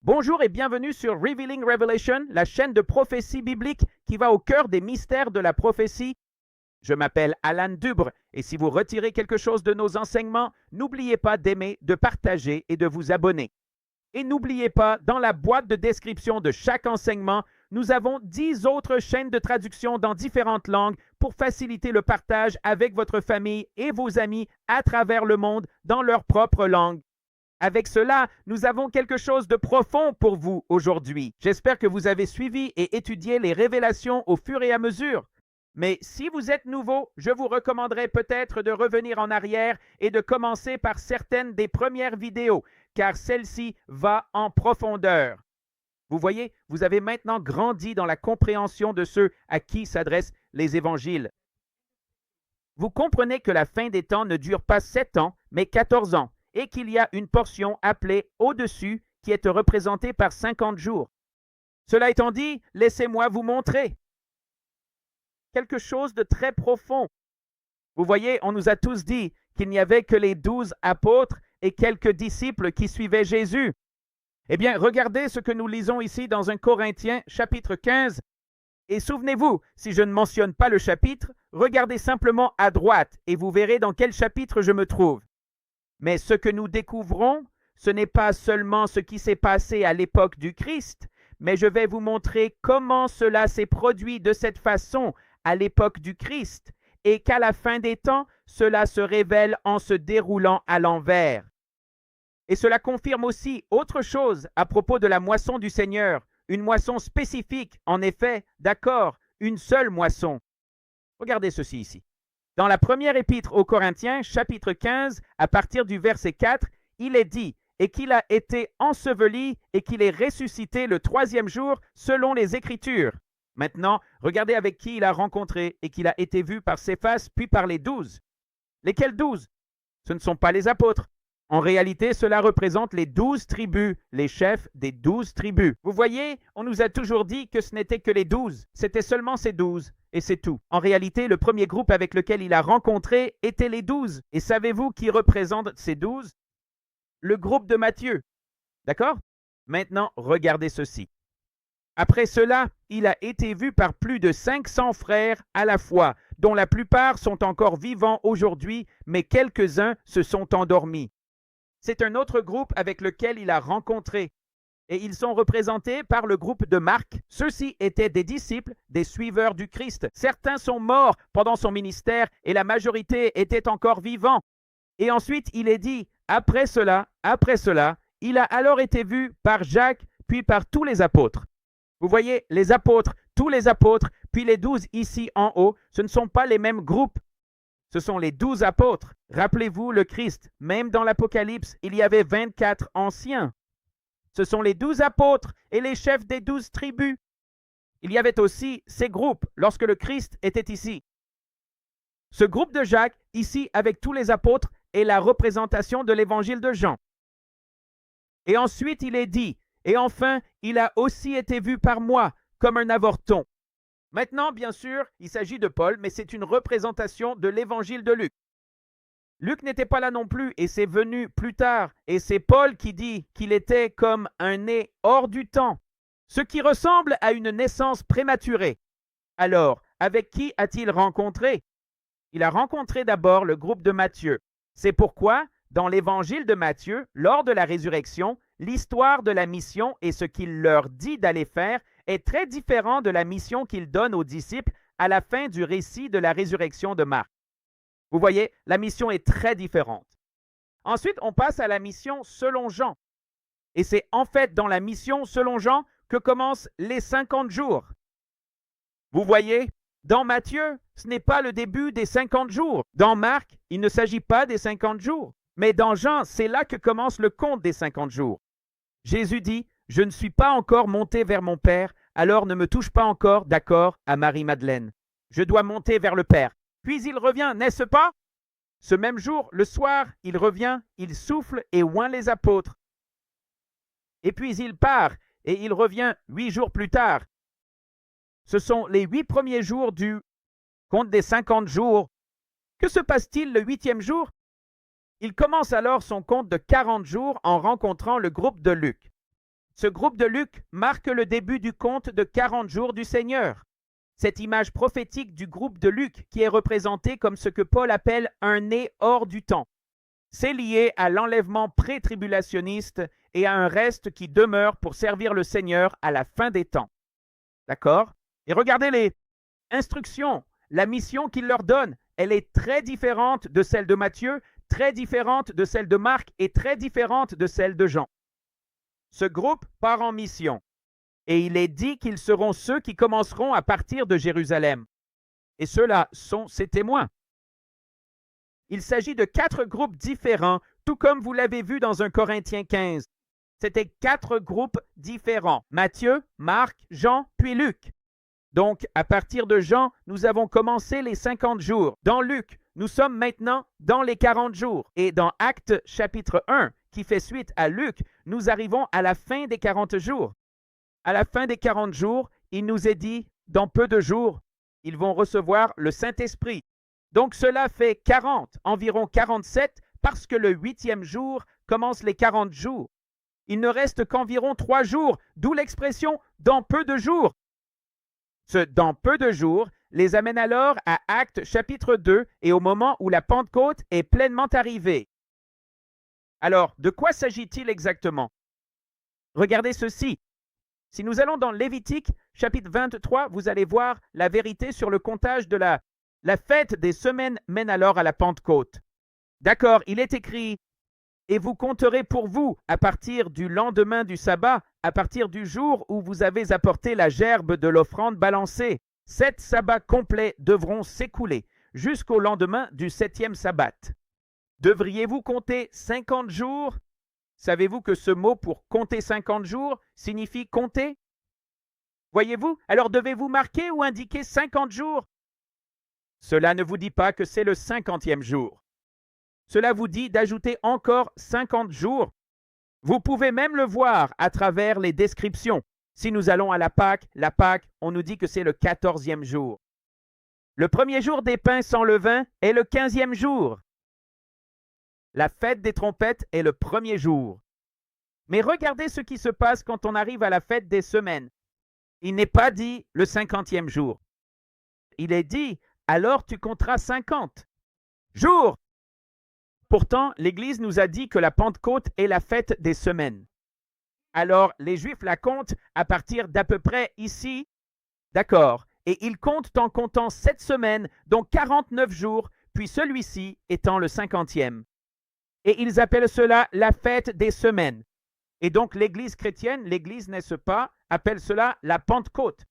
Bonjour et bienvenue sur Revealing Revelation, la chaîne de prophétie biblique qui va au cœur des mystères de la prophétie. Je m'appelle Alan Dubre et si vous retirez quelque chose de nos enseignements, n'oubliez pas d'aimer, de partager et de vous abonner. Et n'oubliez pas, dans la boîte de description de chaque enseignement, nous avons 10 autres chaînes de traduction dans différentes langues pour faciliter le partage avec votre famille et vos amis à travers le monde dans leur propre langue. Avec cela, nous avons quelque chose de profond pour vous aujourd'hui. J'espère que vous avez suivi et étudié les révélations au fur et à mesure. Mais si vous êtes nouveau, je vous recommanderais peut-être de revenir en arrière et de commencer par certaines des premières vidéos, car celle-ci va en profondeur. Vous voyez, vous avez maintenant grandi dans la compréhension de ceux à qui s'adressent les évangiles. Vous comprenez que la fin des temps ne dure pas 7 ans, mais 14 ans, et qu'il y a une portion appelée au-dessus qui est représentée par 50 jours. Cela étant dit, laissez-moi vous montrer quelque chose de très profond. Vous voyez, on nous a tous dit qu'il n'y avait que les 12 apôtres et quelques disciples qui suivaient Jésus. Eh bien, regardez ce que nous lisons ici dans 1 Corinthiens, chapitre 15. Et souvenez-vous, si je ne mentionne pas le chapitre, regardez simplement à droite et vous verrez dans quel chapitre je me trouve. Mais ce que nous découvrons, ce n'est pas seulement ce qui s'est passé à l'époque du Christ, mais je vais vous montrer comment cela s'est produit de cette façon à l'époque du Christ et qu'à la fin des temps, cela se révèle en se déroulant à l'envers. Et cela confirme aussi autre chose à propos de la moisson du Seigneur, une moisson spécifique, en effet, d'accord, une seule moisson. Regardez ceci ici. Dans la première épître aux Corinthiens, chapitre 15, à partir du verset 4, il est dit « Et qu'il a été enseveli et qu'il est ressuscité le 3e jour selon les Écritures. » Maintenant, regardez avec qui il a rencontré et qu'il a été vu par Céphas puis par les 12. Lesquels 12? Ce ne sont pas les apôtres. En réalité, cela représente les 12 tribus, les chefs des 12 tribus. Vous voyez, on nous a toujours dit que ce n'était que les 12. C'était seulement ces 12. Et c'est tout. En réalité, le premier groupe avec lequel il a rencontré était les 12. Et savez-vous qui représente ces 12? Le groupe de Matthieu. D'accord? Maintenant, regardez ceci. Après cela, il a été vu par plus de 500 frères à la fois, dont la plupart sont encore vivants aujourd'hui, mais quelques-uns se sont endormis. C'est un autre groupe avec lequel il a rencontré. Et ils sont représentés par le groupe de Marc. Ceux-ci étaient des disciples, des suiveurs du Christ. Certains sont morts pendant son ministère et la majorité était encore vivants. Et ensuite, il est dit, après cela, il a alors été vu par Jacques, puis par tous les apôtres. Vous voyez, les apôtres, tous les apôtres, puis les 12 ici en haut, ce ne sont pas les mêmes groupes. Ce sont les 12 apôtres. Rappelez-vous le Christ. Même dans l'Apocalypse, il y avait 24 anciens. Ce sont les 12 apôtres et les chefs des 12 tribus. Il y avait aussi ces groupes lorsque le Christ était ici. Ce groupe de Jacques, ici avec tous les apôtres, est la représentation de l'évangile de Jean. Et ensuite, il est dit, et enfin, il a aussi été vu par moi, comme un avorton. Maintenant, bien sûr, il s'agit de Paul, mais c'est une représentation de l'évangile de Luc. Luc n'était pas là non plus et c'est venu plus tard. Et c'est Paul qui dit qu'il était comme un né hors du temps, ce qui ressemble à une naissance prématurée. Alors, avec qui a-t-il rencontré? Il a rencontré d'abord le groupe de Matthieu. C'est pourquoi, dans l'évangile de Matthieu, lors de la résurrection, l'histoire de la mission et ce qu'il leur dit d'aller faire est très différent de la mission qu'il donne aux disciples à la fin du récit de la résurrection de Marc. Vous voyez, la mission est très différente. Ensuite, on passe à la mission selon Jean. Et c'est en fait dans la mission selon Jean que commencent les 50 jours. Vous voyez, dans Matthieu, ce n'est pas le début des 50 jours. Dans Marc, il ne s'agit pas des 50 jours. Mais dans Jean, c'est là que commence le compte des 50 jours. Jésus dit, « Je ne suis pas encore monté vers mon Père, alors ne me touche pas encore, d'accord, à Marie-Madeleine. Je dois monter vers le Père. » Puis il revient, n'est-ce pas? Ce même jour, le soir, il revient, il souffle et oint les apôtres. Et puis il part, et il revient 8 jours plus tard. Ce sont les 8 premiers jours du compte des 50 jours. Que se passe-t-il le 8e jour? Il commence alors son compte de 40 jours en rencontrant le groupe de Luc. Ce groupe de Luc marque le début du compte de 40 jours du Seigneur. Cette image prophétique du groupe de Luc qui est représenté comme ce que Paul appelle un nez hors du temps. C'est lié à l'enlèvement pré-tribulationniste et à un reste qui demeure pour servir le Seigneur à la fin des temps. D'accord? Et regardez les instructions, la mission qu'il leur donne, elle est très différente de celle de Matthieu, très différente de celle de Marc et très différente de celle de Jean. Ce groupe part en mission et il est dit qu'ils seront ceux qui commenceront à partir de Jérusalem. Et ceux-là sont ses témoins. Il s'agit de 4 groupes différents, tout comme vous l'avez vu dans 1 Corinthiens 15. C'était 4 groupes différents. Matthieu, Marc, Jean, puis Luc. Donc, à partir de Jean, nous avons commencé les 50 jours. Dans Luc, nous sommes maintenant dans les 40 jours. Et dans Actes chapitre 1, qui fait suite à Luc, nous arrivons à la fin des 40 jours. À la fin des 40 jours, il nous est dit, dans peu de jours, ils vont recevoir le Saint-Esprit. Donc cela fait 40, environ 47, parce que le 8e jour commence les 40 jours. Il ne reste qu'environ 3 jours, d'où l'expression « dans peu de jours ». Ce « dans peu de jours » les amène alors à Actes chapitre 2 et au moment où la Pentecôte est pleinement arrivée. Alors, de quoi s'agit-il exactement? Regardez ceci. Si nous allons dans Lévitique chapitre 23, vous allez voir la vérité sur le comptage de la fête des semaines mène alors à la Pentecôte. D'accord, il est écrit « Et vous compterez pour vous, à partir du lendemain du sabbat, à partir du jour où vous avez apporté la gerbe de l'offrande balancée, 7 sabbats complets devront s'écouler, jusqu'au lendemain du 7e sabbat. Devriez-vous compter 50 jours? Savez-vous que ce mot pour compter 50 jours signifie compter? Voyez-vous? Alors devez-vous marquer ou indiquer 50 jours? Cela ne vous dit pas que c'est le 50e jour. Cela vous dit d'ajouter encore 50 jours. Vous pouvez même le voir à travers les descriptions. Si nous allons à la Pâque, on nous dit que c'est le 14e jour. Le premier jour des pains sans levain est le 15e jour. La fête des trompettes est le premier jour. Mais regardez ce qui se passe quand on arrive à la fête des semaines. Il n'est pas dit le 50e jour. Il est dit, alors tu compteras 50 jours. Pourtant, l'Église nous a dit que la Pentecôte est la fête des semaines. Alors, les Juifs la comptent à partir d'à peu près ici. D'accord. Et ils comptent en comptant 7 semaines, donc 49 jours, puis celui-ci étant le 50e. Et ils appellent cela la fête des semaines. Et donc l'Église chrétienne, l'Église, n'est-ce pas, appelle cela la Pentecôte.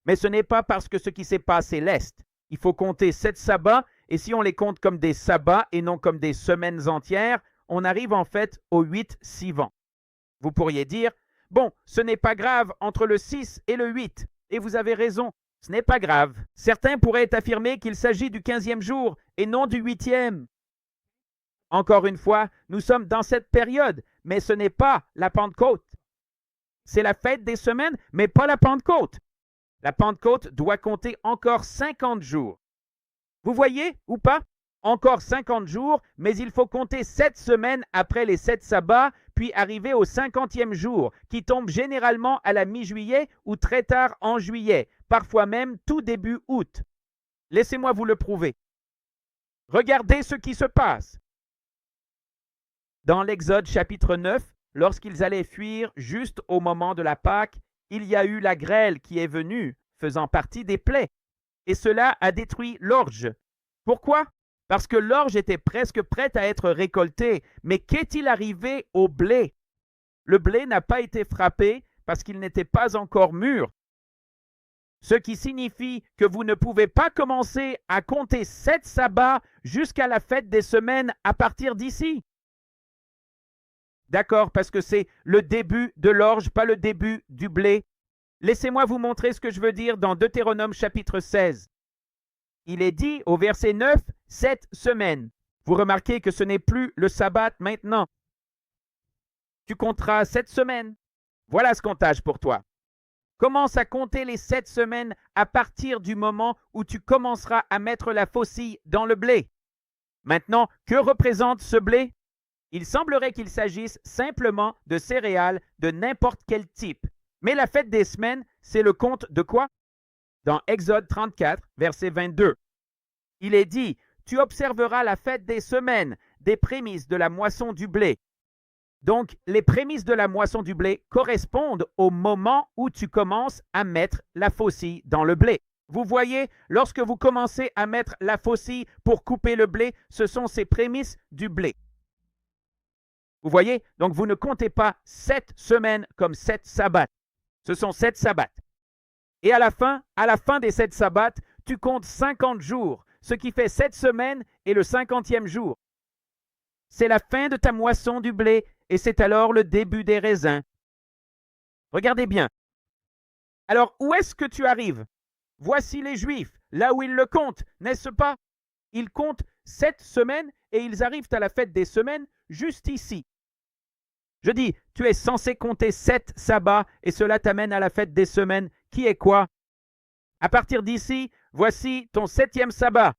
Mais ce n'est pas parce que ce qui s'est passé l'Est. Il faut compter 7 sabbats, et si on les compte comme des sabbats et non comme des semaines entières, on arrive en fait au 8 Sivan. Vous pourriez dire, bon, ce n'est pas grave entre le 6 et le 8. Et vous avez raison, ce n'est pas grave. Certains pourraient affirmer qu'il s'agit du 15e jour et non du 8e. Encore une fois, nous sommes dans cette période, mais ce n'est pas la Pentecôte. C'est la fête des semaines, mais pas la Pentecôte. La Pentecôte doit compter encore 50 jours. Vous voyez ou pas? Encore 50 jours, mais il faut compter 7 semaines après les 7 sabbats, puis arriver au 50e jour, qui tombe généralement à la mi-juillet ou très tard en juillet, parfois même tout début août. Laissez-moi vous le prouver. Regardez ce qui se passe. Dans l'Exode chapitre 9, lorsqu'ils allaient fuir juste au moment de la Pâque, il y a eu la grêle qui est venue, faisant partie des plaies. Et cela a détruit l'orge. Pourquoi? Parce que l'orge était presque prête à être récoltée. Mais qu'est-il arrivé au blé? Le blé n'a pas été frappé parce qu'il n'était pas encore mûr. Ce qui signifie que vous ne pouvez pas commencer à compter 7 sabbats jusqu'à la fête des semaines à partir d'ici. D'accord, parce que c'est le début de l'orge, pas le début du blé. Laissez-moi vous montrer ce que je veux dire dans Deutéronome chapitre 16. Il est dit au verset 9, 7 semaines. Vous remarquez que ce n'est plus le sabbat maintenant. Tu compteras 7 semaines. Voilà ce comptage pour toi. Commence à compter les 7 semaines à partir du moment où tu commenceras à mettre la faucille dans le blé. Maintenant, que représente ce blé? Il semblerait qu'il s'agisse simplement de céréales de n'importe quel type. Mais la fête des semaines, c'est le compte de quoi? Dans Exode 34, verset 22. Il est dit, « Tu observeras la fête des semaines, des prémices de la moisson du blé. » Donc, les prémices de la moisson du blé correspondent au moment où tu commences à mettre la faucille dans le blé. Vous voyez, lorsque vous commencez à mettre la faucille pour couper le blé, ce sont ces prémices du blé. Vous voyez, donc vous ne comptez pas 7 semaines comme 7 sabbats. Ce sont 7 sabbats. Et à la fin des 7 sabbats, tu comptes 50 jours, ce qui fait 7 semaines et le 50e jour. C'est la fin de ta moisson du blé et c'est alors le début des raisins. Regardez bien. Alors, où est-ce que tu arrives? Voici les Juifs, là où ils le comptent, n'est-ce pas? Ils comptent 7 semaines et ils arrivent à la fête des semaines juste ici. Je dis, tu es censé compter 7 sabbats et cela t'amène à la fête des semaines qui est quoi? À partir d'ici, voici ton 7e sabbat.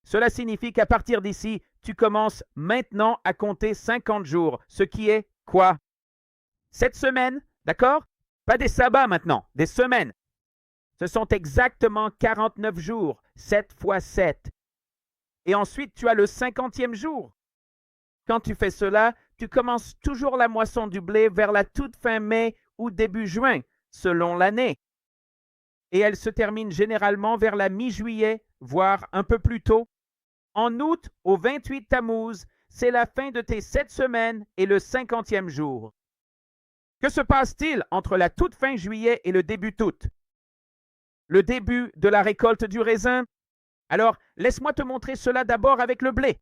Cela signifie qu'à partir d'ici, tu commences maintenant à compter 50 jours, ce qui est quoi? 7 semaines, d'accord? Pas des sabbats maintenant, des semaines. Ce sont exactement 49 jours, 7 fois 7. Et ensuite, tu as le 50e jour. Quand tu fais cela, tu commences toujours la moisson du blé vers la toute fin mai ou début juin, selon l'année. Et elle se termine généralement vers la mi-juillet, voire un peu plus tôt. En août, au 28 Tammuz, c'est la fin de tes 7 semaines et le 50e jour. Que se passe-t-il entre la toute fin juillet et le début août? Le début de la récolte du raisin? Alors, laisse-moi te montrer cela d'abord avec le blé.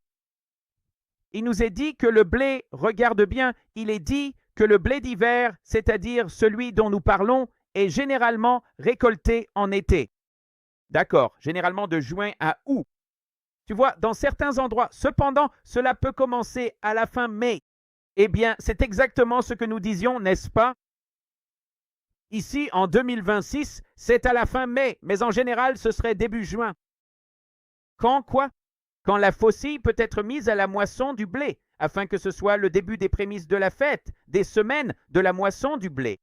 Il nous est dit que le blé, regarde bien, il est dit que le blé d'hiver, c'est-à-dire celui dont nous parlons, est généralement récolté en été. D'accord, généralement de juin à août. Tu vois, dans certains endroits, cependant, cela peut commencer à la fin mai. Eh bien, c'est exactement ce que nous disions, n'est-ce pas? Ici, en 2026, c'est à la fin mai, mais en général, ce serait début juin. Quand quoi? Quand la faucille peut être mise à la moisson du blé, afin que ce soit le début des prémices de la fête, des semaines de la moisson du blé.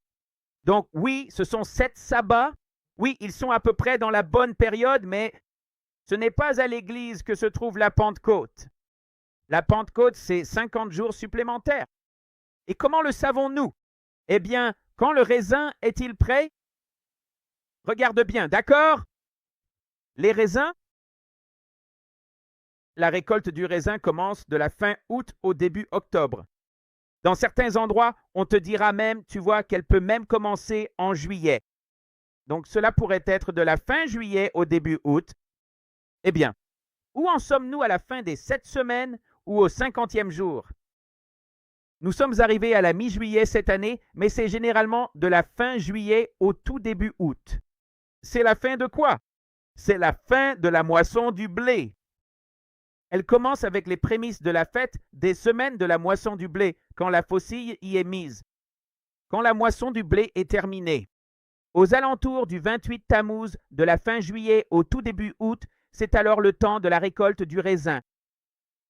Donc oui, ce sont 7 sabbats. Oui, ils sont à peu près dans la bonne période, mais ce n'est pas à l'église que se trouve la Pentecôte. La Pentecôte, c'est 50 jours supplémentaires. Et comment le savons-nous? Eh bien, quand le raisin est-il prêt? Regarde bien, d'accord? Les raisins? La récolte du raisin commence de la fin août au début octobre. Dans certains endroits, on te dira même, tu vois, qu'elle peut même commencer en juillet. Donc cela pourrait être de la fin juillet au début août. Eh bien, où en sommes-nous à la fin des 7 semaines ou au 50e jour? Nous sommes arrivés à la mi-juillet cette année, mais c'est généralement de la fin juillet au tout début août. C'est la fin de quoi? C'est la fin de la moisson du blé. Elle commence avec les prémices de la fête des semaines de la moisson du blé, quand la faucille y est mise. Quand la moisson du blé est terminée. Aux alentours du 28 Tammuz, de la fin juillet au tout début août, c'est alors le temps de la récolte du raisin.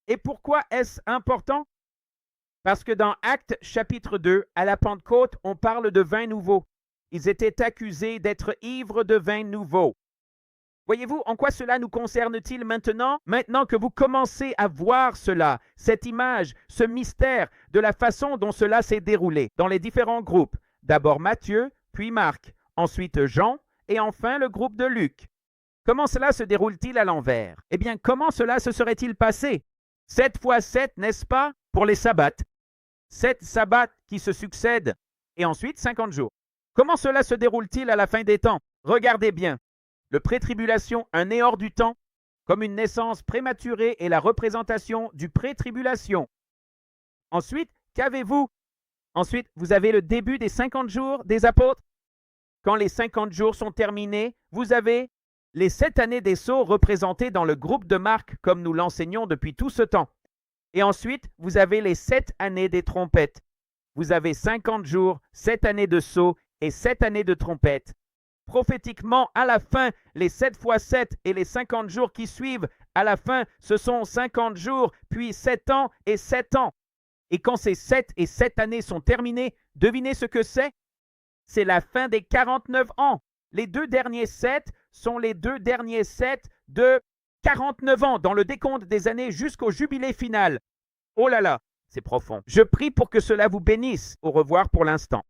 Et pourquoi est-ce important? Parce que dans Actes chapitre 2, à la Pentecôte, on parle de vin nouveau. Ils étaient accusés d'être ivres de vin nouveau. Voyez-vous, en quoi cela nous concerne-t-il maintenant? Maintenant que vous commencez à voir cela, cette image, ce mystère, de la façon dont cela s'est déroulé dans les différents groupes. D'abord Matthieu, puis Marc, ensuite Jean, et enfin le groupe de Luc. Comment cela se déroule-t-il à l'envers? Eh bien, comment cela se serait-il passé? 7 fois 7, n'est-ce pas, pour les sabbats? 7 sabbats qui se succèdent, et ensuite 50 jours. Comment cela se déroule-t-il à la fin des temps? Regardez bien. Le pré-tribulation, un né hors du temps, comme une naissance prématurée est la représentation du pré-tribulation. Ensuite, qu'avez-vous? Ensuite, vous avez le début des 50 jours des apôtres. Quand les 50 jours sont terminés, vous avez les 7 années des sceaux représentées dans le groupe de Marc, comme nous l'enseignons depuis tout ce temps. Et ensuite, vous avez les 7 années des trompettes. Vous avez 50 jours, 7 années de sceaux et 7 années de trompettes. Prophétiquement, à la fin, les 7 fois 7 et les 50 jours qui suivent, à la fin, ce sont 50 jours, puis 7 ans et 7 ans. Et quand ces 7 et 7 années sont terminées, devinez ce que c'est? C'est la fin des 49 ans. Les 2 derniers 7 sont les 2 derniers 7 de 49 ans dans le décompte des années jusqu'au jubilé final. Oh là là, c'est profond. Je prie pour que cela vous bénisse. Au revoir pour l'instant.